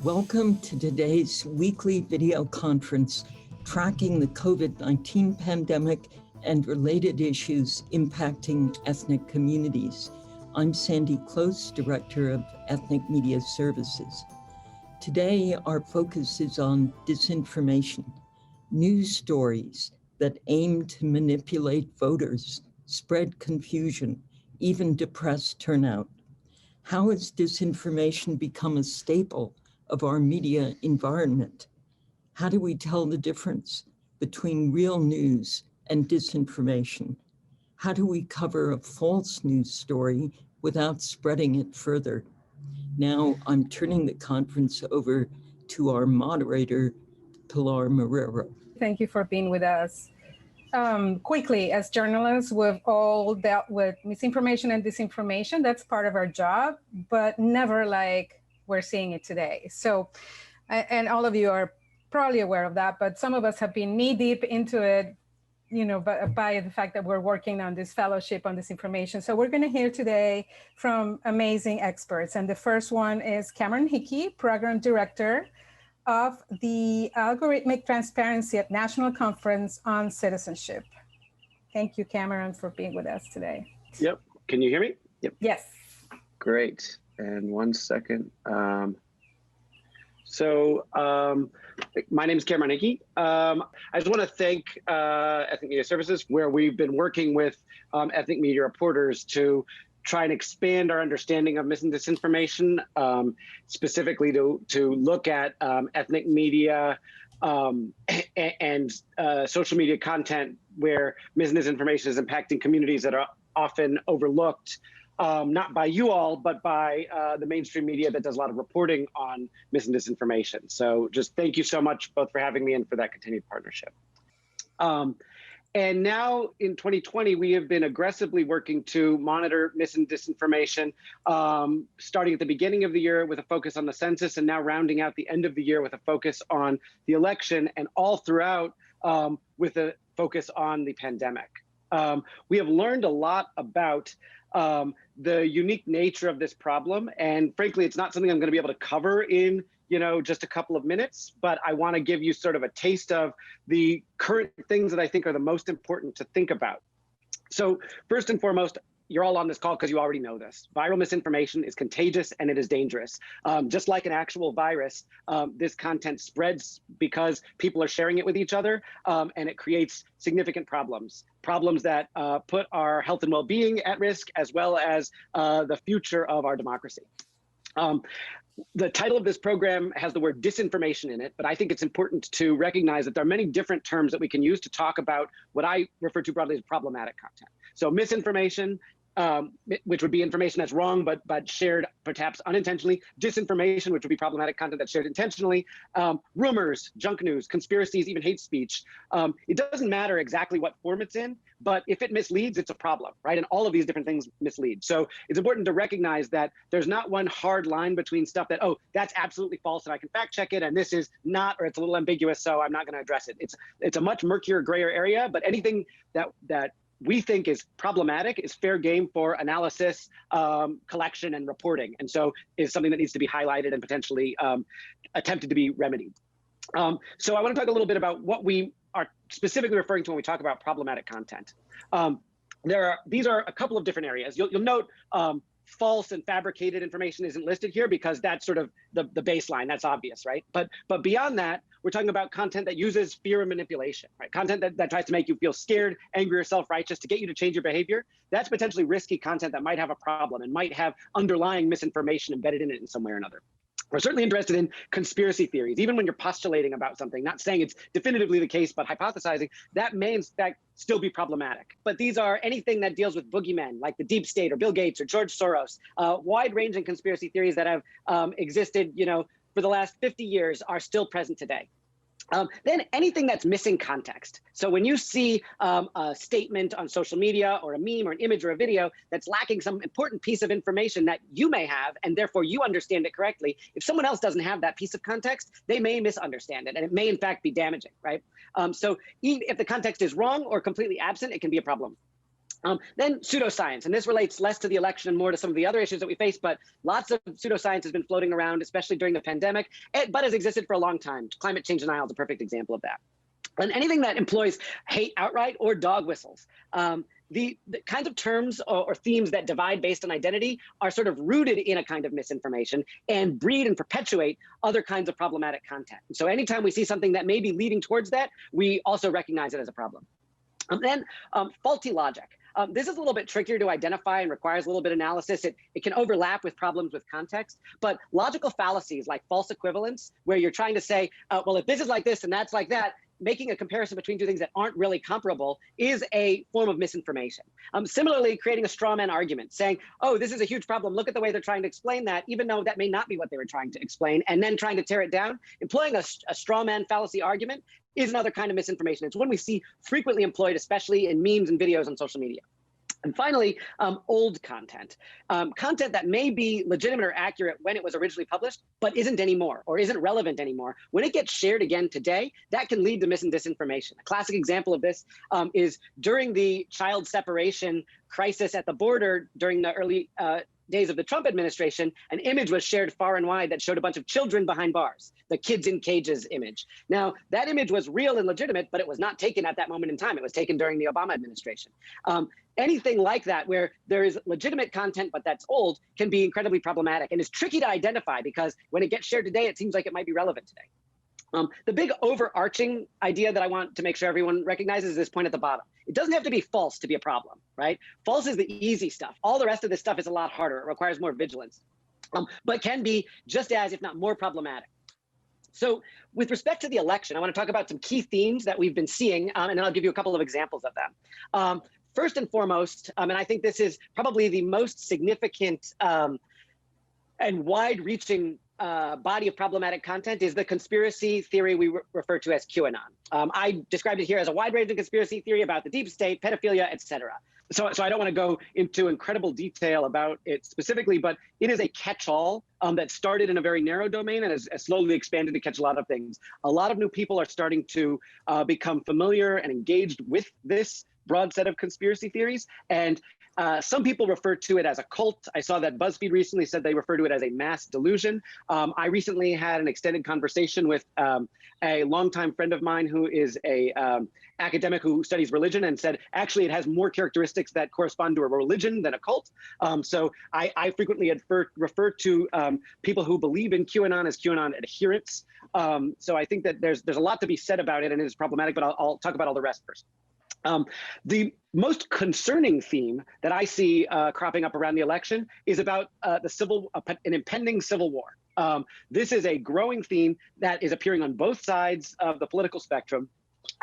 Welcome to today's weekly video conference tracking the COVID-19 pandemic and related issues impacting ethnic communities. I'm Sandy Close, Director of Ethnic Media Services. Today, our focus is on disinformation, news stories that aim to manipulate voters, spread confusion, even depress turnout. How has disinformation become a staple of our media environment? How do we tell the difference between real news and disinformation? How do we cover a false news story without spreading it further? Now I'm turning the conference over to our moderator, Pilar Marrero. Thank you for being with us. Quickly, as journalists, we've all dealt with misinformation and disinformation. That's part of our job, but never like we're seeing it today. So, and all of you are probably aware of that, but some of us have been knee deep into it, by the fact that we're working on this fellowship on disinformation. So we're going to hear today from amazing experts. And the first one is Cameron Hickey, Program Director of the Algorithmic Transparency at National Conference on Citizenship. Thank you, Cameron, for being with us today. Yep. Can you hear me? Yep. Yes. Great. And 1 second. My name is Cameron Hickey. I just want to thank Ethnic Media Services, where we've been working with ethnic media reporters to try and expand our understanding of mis and disinformation, specifically to look at ethnic media and social media content where mis and disinformation is impacting communities that are often overlooked, not by you all, but by the mainstream media that does a lot of reporting on mis and disinformation. So just thank you so much both for having me and for that continued partnership. And now in 2020, we have been aggressively working to monitor mis and disinformation, starting at the beginning of the year with a focus on the census, and now rounding out the end of the year with a focus on the election, and all throughout with a focus on the pandemic. We have learned a lot about the unique nature of this problem. And frankly, it's not something I'm going to be able to cover in just a couple of minutes, but I want to give you sort of a taste of the current things that I think are the most important to think about. So first and foremost, you're all on this call because you already know this. Viral misinformation is contagious and it is dangerous. Just like an actual virus, this content spreads because people are sharing it with each other, and it creates significant problems that put our health and well-being at risk, as well as the future of our democracy. The title of this program has the word disinformation in it, but I think it's important to recognize that there are many different terms that we can use to talk about what I refer to broadly as problematic content. So misinformation, which would be information that's wrong but shared perhaps unintentionally. Disinformation, which would be problematic content that's shared intentionally. Rumors, junk news, conspiracies, even hate speech. It doesn't matter exactly what form it's in, but if it misleads, it's a problem, right? And all of these different things mislead. So it's important to recognize that there's not one hard line between stuff that, oh, that's absolutely false and I can fact check it, and this is not, or it's a little ambiguous, so I'm not going to address it. It's a much murkier, grayer area, but anything that we think is problematic is fair game for analysis, collection, and reporting, and so is something that needs to be highlighted and potentially attempted to be remedied. So I want to talk a little bit about what we are specifically referring to when we talk about problematic content. These are a couple of different areas. You'll note false and fabricated information isn't listed here because that's sort of the baseline. That's obvious, right? But beyond that, we're talking about content that uses fear and manipulation, right? Content that tries to make you feel scared, angry, or self-righteous to get you to change your behavior. That's potentially risky content that might have a problem and might have underlying misinformation embedded in it in some way or another. We're certainly interested in conspiracy theories, even when you're postulating about something, not saying it's definitively the case, but hypothesizing, that may in fact still be problematic. But these are anything that deals with boogeymen, like the deep state or Bill Gates or George Soros. Wide-ranging conspiracy theories that have existed, for the last 50 years are still present today. Then anything that's missing context. So when you see a statement on social media or a meme or an image or a video that's lacking some important piece of information that you may have, and therefore you understand it correctly, if someone else doesn't have that piece of context, they may misunderstand it, and it may in fact be damaging, right? So if the context is wrong or completely absent, it can be a problem. Then pseudoscience, and this relates less to the election and more to some of the other issues that we face, but lots of pseudoscience has been floating around, especially during the pandemic, but has existed for a long time. Climate change denial is a perfect example of that. And anything that employs hate outright or dog whistles. The kinds of terms or themes that divide based on identity are sort of rooted in a kind of misinformation and breed and perpetuate other kinds of problematic content. And so anytime we see something that may be leading towards that, we also recognize it as a problem. Then faulty logic. This is a little bit trickier to identify and requires a little bit of analysis. It can overlap with problems with context, but logical fallacies like false equivalence, where you're trying to say, well, if this is like this and that's like that, making a comparison between two things that aren't really comparable is a form of misinformation. Similarly, creating a straw man argument, saying, oh, this is a huge problem. Look at the way they're trying to explain that, even though that may not be what they were trying to explain, and then trying to tear it down. Employing a straw man fallacy argument is another kind of misinformation. It's one we see frequently employed, especially in memes and videos on social media. And finally, old content. Content that may be legitimate or accurate when it was originally published, but isn't anymore or isn't relevant anymore. When it gets shared again today, that can lead to mis and disinformation. A classic example of this is during the child separation crisis at the border during the early days of the Trump administration, an image was shared far and wide that showed a bunch of children behind bars, the kids in cages image. Now, that image was real and legitimate, but it was not taken at that moment in time. It was taken during the Obama administration. Anything like that, where there is legitimate content, but that's old, can be incredibly problematic and is tricky to identify because when it gets shared today, it seems like it might be relevant today. The big overarching idea that I want to make sure everyone recognizes is this point at the bottom. It doesn't have to be false to be a problem, right? False is the easy stuff. All the rest of this stuff is a lot harder. It requires more vigilance, but can be just as, if not more, problematic. So with respect to the election, I want to talk about some key themes that we've been seeing, and then I'll give you a couple of examples of them. First and foremost, and I think this is probably the most significant and wide-reaching body of problematic content, is the conspiracy theory we refer to as QAnon. I described it here as a wide-ranging conspiracy theory about the deep state, pedophilia, etc. So I don't want to go into incredible detail about it specifically, but it is a catch-all that started in a very narrow domain and has slowly expanded to catch a lot of things. A lot of new people are starting to become familiar and engaged with this broad set of conspiracy theories. And some people refer to it as a cult. I saw that BuzzFeed recently said they refer to it as a mass delusion. I recently had an extended conversation with a longtime friend of mine who is a academic who studies religion and said, actually, it has more characteristics that correspond to a religion than a cult. So I frequently refer to people who believe in QAnon as QAnon adherents. So I think that there's a lot to be said about it and it is problematic, but I'll talk about all the rest first. The most concerning theme that I see cropping up around the election is about an impending civil war. This is a growing theme that is appearing on both sides of the political spectrum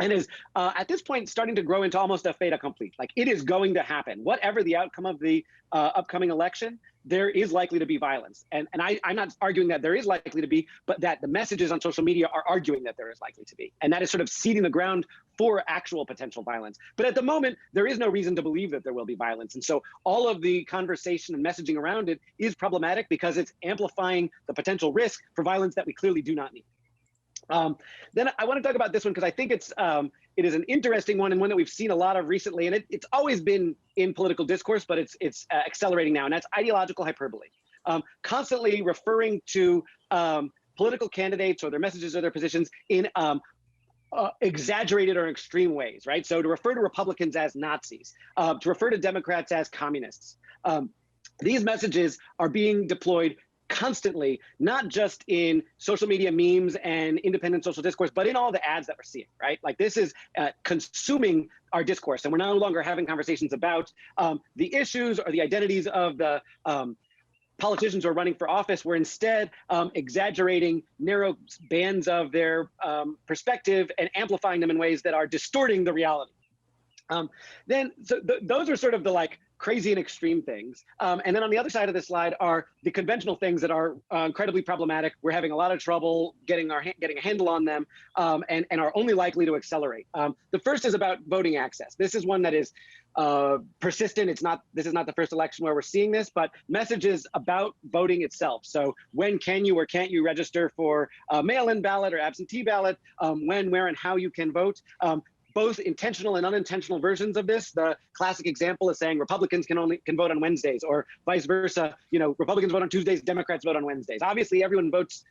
and is at this point starting to grow into almost a fait accompli. Like, it is going to happen. Whatever the outcome of the upcoming election, there is likely to be violence. And I'm not arguing that there is likely to be, but that the messages on social media are arguing that there is likely to be. And that is sort of seeding the ground for actual potential violence. But at the moment, there is no reason to believe that there will be violence. And so all of the conversation and messaging around it is problematic because it's amplifying the potential risk for violence that we clearly do not need. Then I want to talk about this one because I think it is an interesting one and one that we've seen a lot of recently, and it's always been in political discourse, but it's accelerating now, and that's ideological hyperbole. Constantly referring to political candidates or their messages or their positions in exaggerated or extreme ways, right? So to refer to Republicans as Nazis, to refer to Democrats as communists. These messages are being deployed constantly, not just in social media memes and independent social discourse, but in all the ads that we're seeing, right? Like, this is consuming our discourse, and we're no longer having conversations about the issues or the identities of the politicians who are running for office. We're instead exaggerating narrow bands of their perspective and amplifying them in ways that are distorting the reality. Those are sort of the crazy and extreme things. And then on the other side of the slide are the conventional things that are incredibly problematic. We're having a lot of trouble getting a handle on them and are only likely to accelerate. The first is about voting access. This is one that is persistent. This is not the first election where we're seeing this, but messages about voting itself. So when can you or can't you register for a mail-in ballot or absentee ballot, when, where, and how you can vote. both intentional and unintentional versions of this. The classic example is saying Republicans can vote on Wednesdays, or vice versa. Republicans vote on Tuesdays, Democrats vote on Wednesdays. Obviously, everyone votes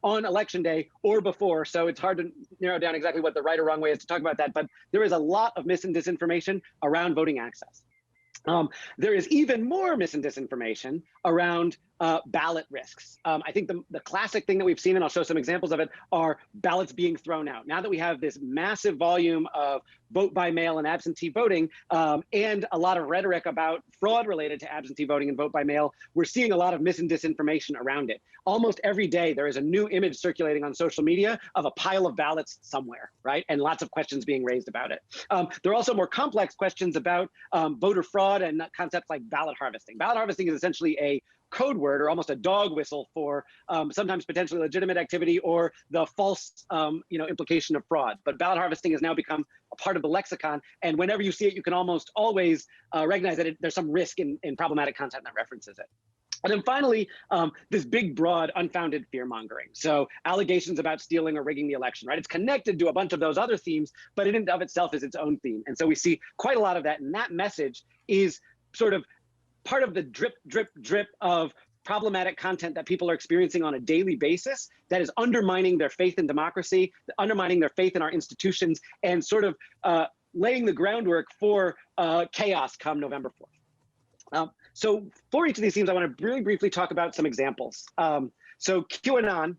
on election day or before, so it's hard to narrow down exactly what the right or wrong way is to talk about that. But there is a lot of mis and disinformation around voting access. There is even more mis and disinformation around ballot risks. I think the classic thing that we've seen, and I'll show some examples of it, are ballots being thrown out. Now that we have this massive volume of vote by mail and absentee voting, and a lot of rhetoric about fraud related to absentee voting and vote by mail, we're seeing a lot of mis and disinformation around it. Almost every day, there is a new image circulating on social media of a pile of ballots somewhere, right? And lots of questions being raised about it. There are also more complex questions about voter fraud and concepts like ballot harvesting. Ballot harvesting is essentially a code word, or almost a dog whistle, for sometimes potentially legitimate activity or the false implication of fraud. But ballot harvesting has now become a part of the lexicon, and whenever you see it, you can almost always recognize that there's some risk in problematic content that references it. And then finally, this big, broad, unfounded fear-mongering. So allegations about stealing or rigging the election, right? It's connected to a bunch of those other themes, but in and of itself is its own theme. And so we see quite a lot of that, and that message is sort of part of the drip, drip, drip of problematic content that people are experiencing on a daily basis that is undermining their faith in democracy, undermining their faith in our institutions, and sort of laying the groundwork for chaos come November 4th. So for each of these themes, I want to really briefly talk about some examples. So QAnon,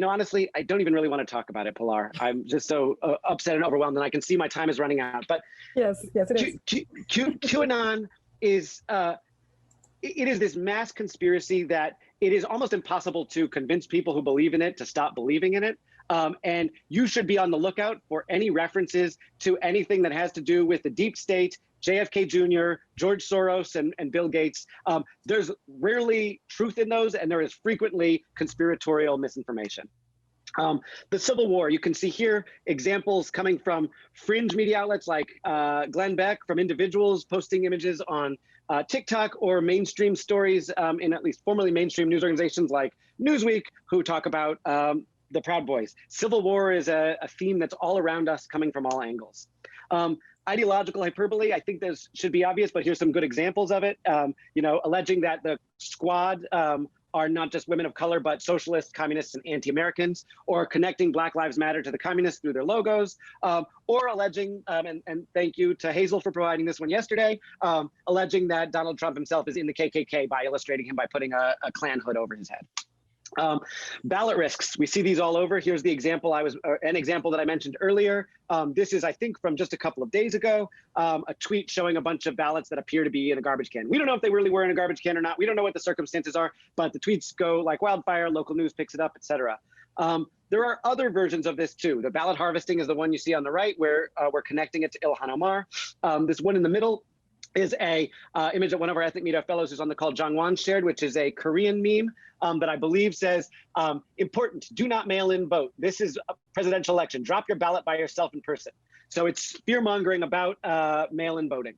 honestly, I don't even really want to talk about it, Pilar. I'm just so upset and overwhelmed, and I can see my time is running out. But yes, it is. QAnon is it is this mass conspiracy that it is almost impossible to convince people who believe in it to stop believing in it. And you should be on the lookout for any references to anything that has to do with the deep state, JFK Jr., George Soros, and Bill Gates. There's rarely truth in those, and there is frequently conspiratorial misinformation. The Civil War, you can see here examples coming from fringe media outlets like Glenn Beck, from individuals posting images on TikTok, or mainstream stories in at least formerly mainstream news organizations like Newsweek, who talk about the Proud Boys. Civil War is a theme that's all around us, coming from all angles. Ideological hyperbole, I think this should be obvious, but here's some good examples of it. Alleging that the squad are not just women of color, but socialists, communists, and anti-Americans, or connecting Black Lives Matter to the communists through their logos, or alleging, and thank you to Hazel for providing this one yesterday, alleging that Donald Trump himself is in the KKK by illustrating him by putting a Klan hood over his head. Ballot risks, we see these all over. Here's the example an example that I mentioned earlier. This is, I think, from just a couple of days ago, a tweet showing a bunch of ballots that appear to be in a garbage can. We don't know if they really were in a garbage can or not. We don't know what the circumstances are, but the tweets go like wildfire, local news picks it up, etc. There are other versions of this too. The ballot harvesting is the one you see on the right, where we're connecting it to Ilhan Omar. This one in the middle is a image that one of our ethnic media fellows who's on the call, Jong Won, shared, which is a Korean meme that I believe says, important, do not mail in vote. This is a presidential election. Drop your ballot by yourself in person. So it's fear-mongering about mail-in voting.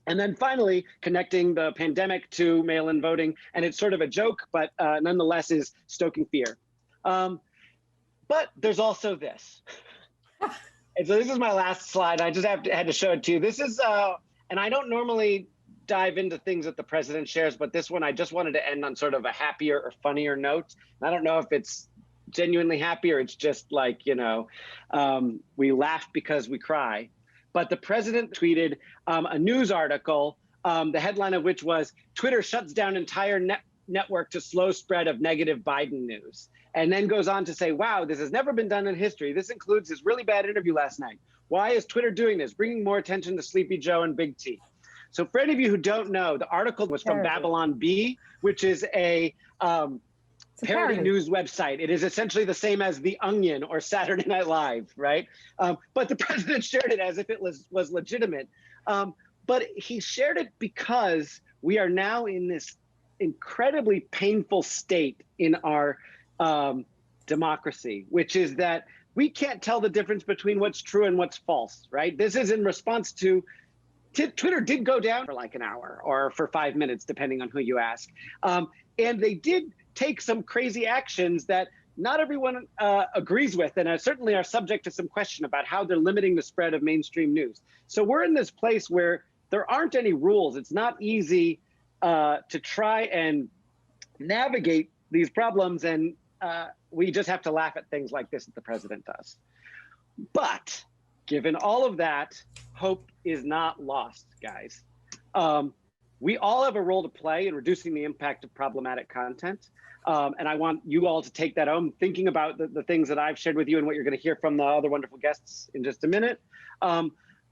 And then finally, connecting the pandemic to mail-in voting. And it's sort of a joke, but nonetheless is stoking fear. But there's also this. And so this is my last slide. I just had to show it to you. This is, and I don't normally dive into things that the president shares, but this one I just wanted to end on sort of a happier or funnier note. And I don't know if it's genuinely happy or it's just like, we laugh because we cry. But the president tweeted a news article, the headline of which was, Twitter shuts down entire network to slow spread of negative Biden news. And then goes on to say, wow, this has never been done in history. This includes his really bad interview last night. Why is Twitter doing this? Bringing more attention to Sleepy Joe and Big T. So for any of you who don't know, the article was from Babylon Bee, which is a parody news website. It is essentially the same as The Onion or Saturday Night Live, right? But the president shared it as if it was legitimate. But he shared it because we are now in this incredibly painful state in our democracy, which is that we can't tell the difference between what's true and what's false, right? This is in response to Twitter did go down for like an hour or for 5 minutes, depending on who you ask. And they did take some crazy actions that not everyone agrees with, and certainly are subject to some question about how they're limiting the spread of mainstream news. So we're in this place where there aren't any rules. It's not easy to try and navigate these problems, and we just have to laugh at things like this that the president does. But given all of that, hope is not lost, guys. We all have a role to play in reducing the impact of problematic content. And I want you all to take that home, thinking about the things that I've shared with you and what you're going to hear from the other wonderful guests in just a minute.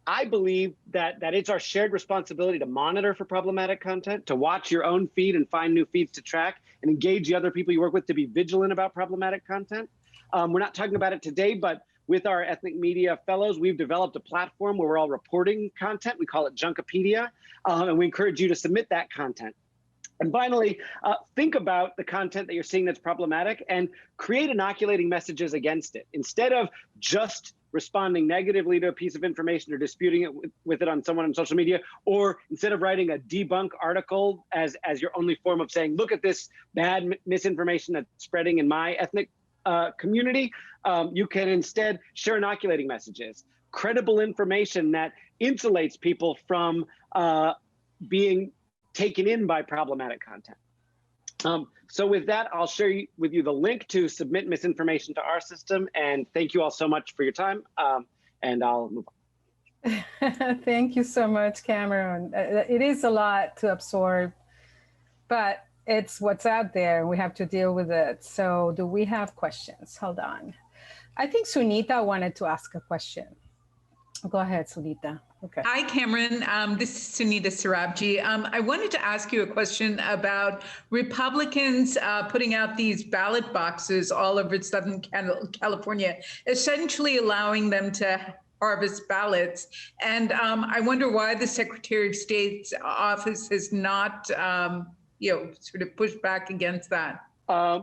I believe that it's our shared responsibility to monitor for problematic content, to watch your own feed and find new feeds to track, and engage the other people you work with to be vigilant about problematic content. We're not talking about it today, but with our ethnic media fellows, we've developed a platform where we're all reporting content. We call it Junkopedia, and we encourage you to submit that content. And finally, think about the content that you're seeing that's problematic and create inoculating messages against it. Instead of just responding negatively to a piece of information or disputing it with it on someone on social media, or instead of writing a debunk article as your only form of saying, look at this bad misinformation that's spreading in my ethnic community, you can instead share inoculating messages, credible information that insulates people from being taken in by problematic content. So with that, I'll share with you the link to submit misinformation to our system. And thank you all so much for your time. And I'll move on. Thank you so much, Cameron. It is a lot to absorb, but it's what's out there and we have to deal with it. So do we have questions? Hold on. I think Sunita wanted to ask a question. Go ahead, Sunita. Okay. Hi, Cameron. This is Sunita Sarabji. I wanted to ask you a question about Republicans putting out these ballot boxes all over Southern California, essentially allowing them to harvest ballots. And I wonder why the Secretary of State's office has not, sort of pushed back against that.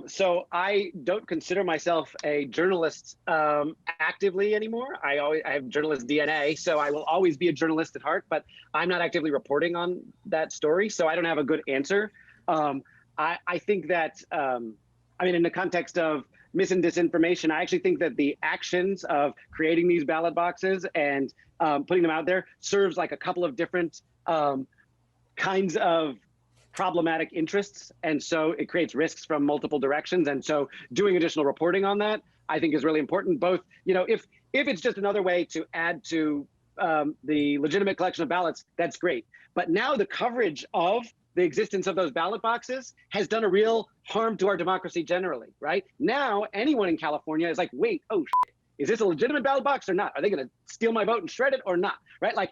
So I don't consider myself a journalist actively anymore. I have journalist DNA, so I will always be a journalist at heart, but I'm not actively reporting on that story, so I don't have a good answer. I think that, in the context of mis and disinformation, I actually think that the actions of creating these ballot boxes and putting them out there serves like a couple of different kinds of problematic interests, and so it creates risks from multiple directions. And so doing additional reporting on that, I think, is really important. Both, if it's just another way to add to the legitimate collection of ballots, that's great. But now the coverage of the existence of those ballot boxes has done a real harm to our democracy generally, right? Now anyone in California is like, wait, oh shit, is this a legitimate ballot box or not? Are they going to steal my vote and shred it or not? Right? Like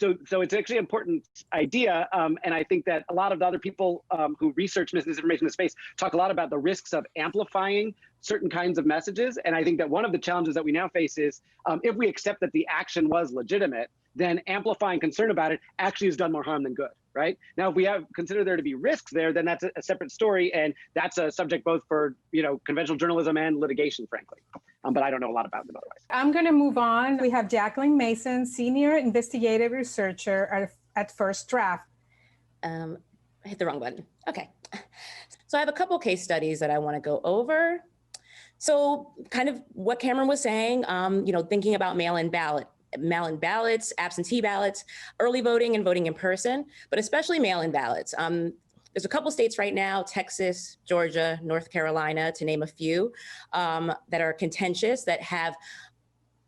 so it's actually an important idea. And I think that a lot of the other people who research misinformation in the space talk a lot about the risks of amplifying certain kinds of messages. And I think that one of the challenges that we now face is if we accept that the action was legitimate, then amplifying concern about it actually has done more harm than good. Right? Now, if we consider there to be risks there, then that's a separate story. And that's a subject both for, conventional journalism and litigation, frankly. But I don't know a lot about them otherwise. I'm going to move on. We have Jacqueline Mason, Senior Investigative Researcher at First Draft. I hit the wrong button. Okay. So I have a couple case studies that I want to go over. So kind of what Cameron was saying, thinking about mail-in ballots, absentee ballots, early voting and voting in person, but especially mail-in ballots. There's a couple states right now, Texas, Georgia, North Carolina, to name a few, that are contentious, that have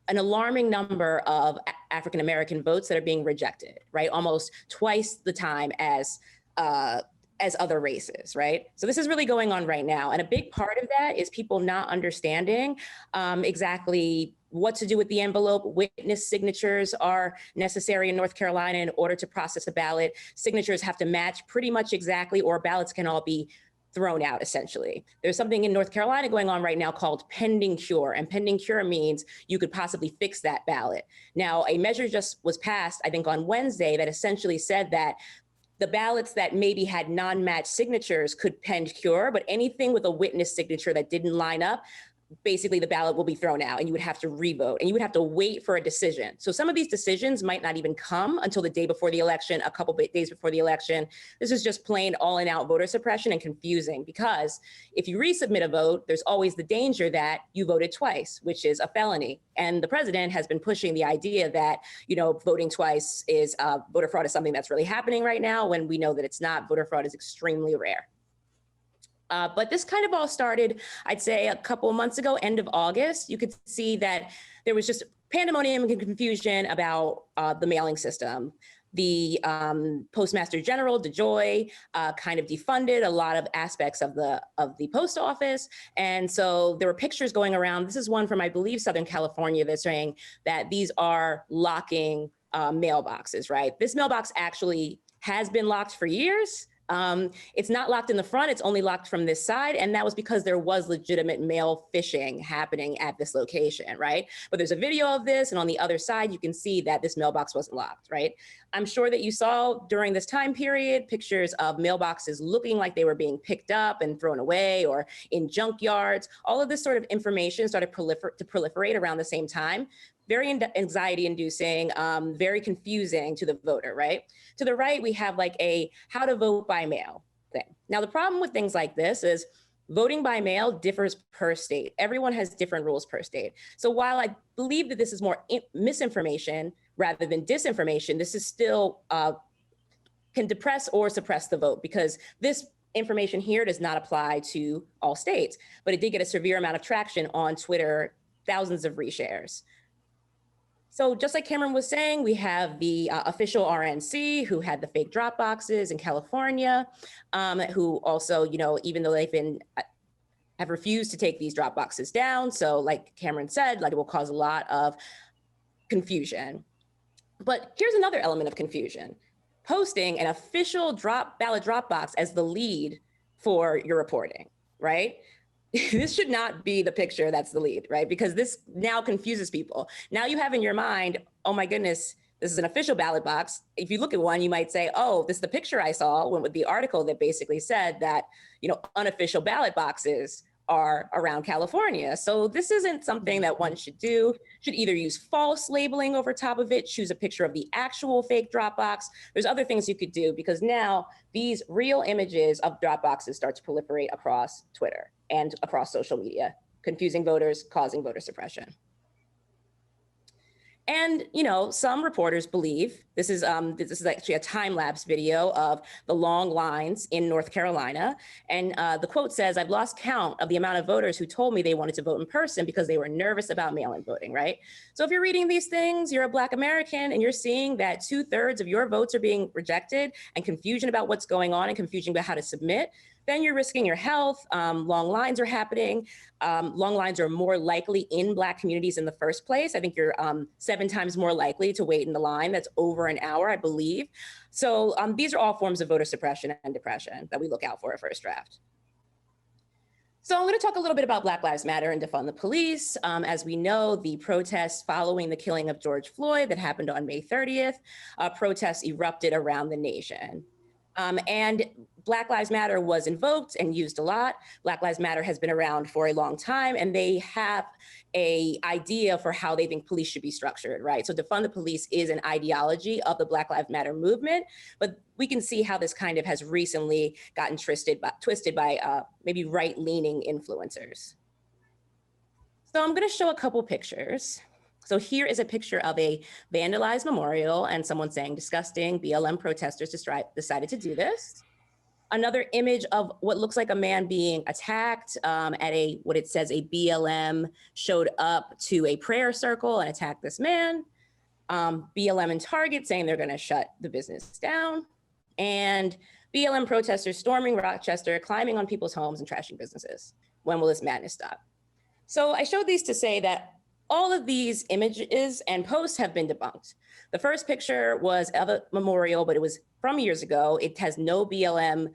an alarming number of African-American votes that are being rejected, right? Almost twice the time as other races, right? So this is really going on right now. And a big part of that is people not understanding exactly what to do with the envelope. Witness signatures are necessary in North Carolina in order to process a ballot. Signatures have to match pretty much exactly, or ballots can all be thrown out, essentially. There's something in North Carolina going on right now called pending cure, and pending cure means you could possibly fix that ballot. Now, a measure just was passed, I think on Wednesday, that essentially said that the ballots that maybe had non-matched signatures could pend cure, but anything with a witness signature that didn't line up, basically the ballot will be thrown out and you would have to revote and you would have to wait for a decision. So some of these decisions might not even come until the day before the election, a couple days before the election. This is just plain all in out voter suppression and confusing, because if you resubmit a vote, there's always the danger that you voted twice, which is a felony. And the president has been pushing the idea that, voting twice is voter fraud is something that's really happening right now, when we know that it's not. Voter fraud is extremely rare. But this kind of all started, I'd say, a couple of months ago, end of August. You could see that there was just pandemonium and confusion about the mailing system. The Postmaster General, DeJoy, kind of defunded a lot of aspects of the post office. And so there were pictures going around. This is one from, I believe, Southern California, that's saying that these are locking mailboxes, right? This mailbox actually has been locked for years. It's not locked in the front, it's only locked from this side. And that was because there was legitimate mail phishing happening at this location, right? But there's a video of this, and on the other side, you can see that this mailbox wasn't locked, right? I'm sure that you saw during this time period pictures of mailboxes looking like they were being picked up and thrown away, or in junkyards. All of this sort of information started to proliferate around the same time. Very anxiety inducing, very confusing to the voter, right? To the right, we have like a how to vote by mail thing. Now, the problem with things like this is voting by mail differs per state. Everyone has different rules per state. So while I believe that this is more misinformation rather than disinformation, this is still can depress or suppress the vote, because this information here does not apply to all states, but it did get a severe amount of traction on Twitter, thousands of reshares. So just like Cameron was saying, we have the official RNC who had the fake drop boxes in California, who also, even though have refused to take these drop boxes down. So like Cameron said, like it will cause a lot of confusion. But here's another element of confusion: posting an official ballot drop box as the lead for your reporting, right? This should not be the picture that's the lead, right? Because this now confuses people. Now you have in your mind, oh my goodness, this is an official ballot box. If you look at one, you might say, oh, this is the picture I saw with the article that basically said that, unofficial ballot boxes are around California. So this isn't something that one should do. Should either use false labeling over top of it, choose a picture of the actual fake drop box. There's other things you could do, because now these real images of drop boxes start to proliferate across Twitter and across social media, confusing voters, causing voter suppression. And some reporters believe this is actually a time-lapse video of the long lines in North Carolina. And the quote says, "I've lost count of the amount of voters who told me they wanted to vote in person because they were nervous about mail-in voting," right? So if you're reading these things, you're a Black American, and you're seeing that 2/3 of your votes are being rejected, and confusion about what's going on and confusion about how to submit, then you're risking your health. Long lines are happening. Long lines are more likely in Black communities in the first place. I think you're 7 times more likely to wait in the line that's over an hour, I believe. So these are all forms of voter suppression and depression that we look out for at First Draft. So I'm going to talk a little bit about Black Lives Matter and defund the police. As we know, the protests following the killing of George Floyd that happened on May 30th, protests erupted around the nation. And Black Lives Matter was invoked and used a lot. Black Lives Matter has been around for a long time, and they have an idea for how they think police should be structured, right? So defund the police is an ideology of the Black Lives Matter movement, but we can see how this kind of has recently gotten twisted by maybe right-leaning influencers. So I'm going to show a couple pictures. So here is a picture of a vandalized memorial and someone saying disgusting. BLM protesters decided to do this. Another image of what looks like a man being attacked at what it says a BLM showed up to a prayer circle and attacked this man. BLM and Target saying they're going to shut the business down. And BLM protesters storming Rochester, climbing on people's homes and trashing businesses. When will this madness stop? So I showed these to say that all of these images and posts have been debunked. The first picture was of a memorial, but it was from years ago. It has no BLM,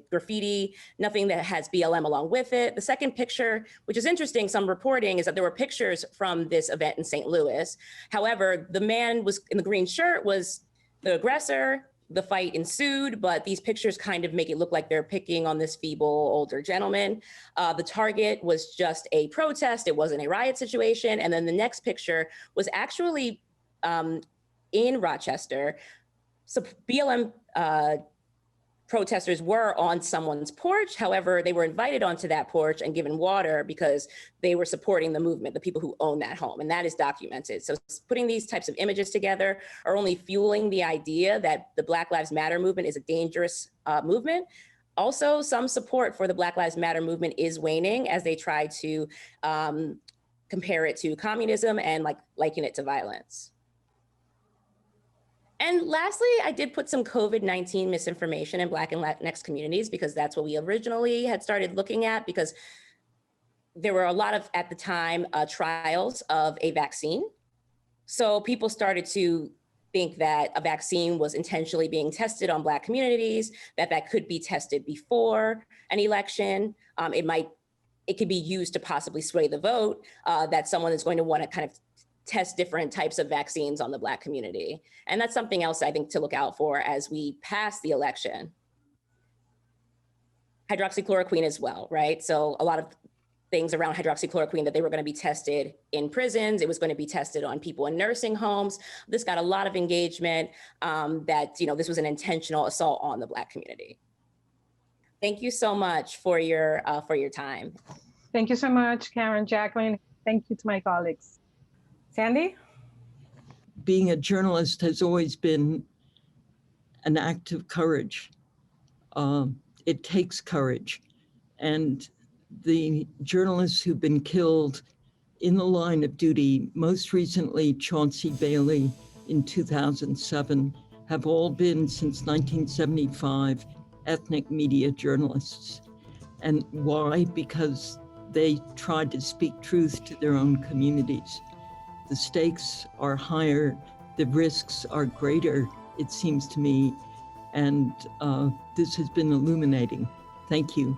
graffiti, nothing that has BLM along with it. The second picture, which is interesting, some reporting is that there were pictures from this event in St. Louis. However, the man was in the green shirt was the aggressor. the fight ensued, but these pictures kind of make it look like they're picking on this feeble older gentleman. The target was just a protest. It wasn't a riot situation. And then the next picture was actually in Rochester. So BLM protesters were on someone's porch. However, they were invited onto that porch and given water because they were supporting the movement, the people who own that home, and that is documented. So putting these types of images together are only fueling the idea that the Black Lives Matter movement is a dangerous movement. Also, some support for the Black Lives Matter movement is waning as they try to compare it to communism and liken it to violence. And lastly, I did put some COVID-19 misinformation in Black and Latinx communities because that's what we originally had started looking at, because there were a lot of, at the time, trials of a vaccine. So people started to think that a vaccine was intentionally being tested on Black communities, that could be tested before an election. It could be used to possibly sway the vote, that someone is going to want to kind of test different types of vaccines on the Black community. And that's something else I think to look out for as we pass the election. Hydroxychloroquine as well, right? So a lot of things around hydroxychloroquine, that they were going to be tested in prisons. It was going to be tested on people in nursing homes. This got a lot of engagement, that this was an intentional assault on the Black community. Thank you so much for your time. Thank you so much, Karen, Jacqueline. Thank you to my colleagues. Sandy? Being a journalist has always been an act of courage. It takes courage. And the journalists who've been killed in the line of duty, most recently Chauncey Bailey in 2007, have all been, since 1975, ethnic media journalists. And why? Because they tried to speak truth to their own communities. The stakes are higher, the risks are greater, it seems to me, and this has been illuminating. Thank you.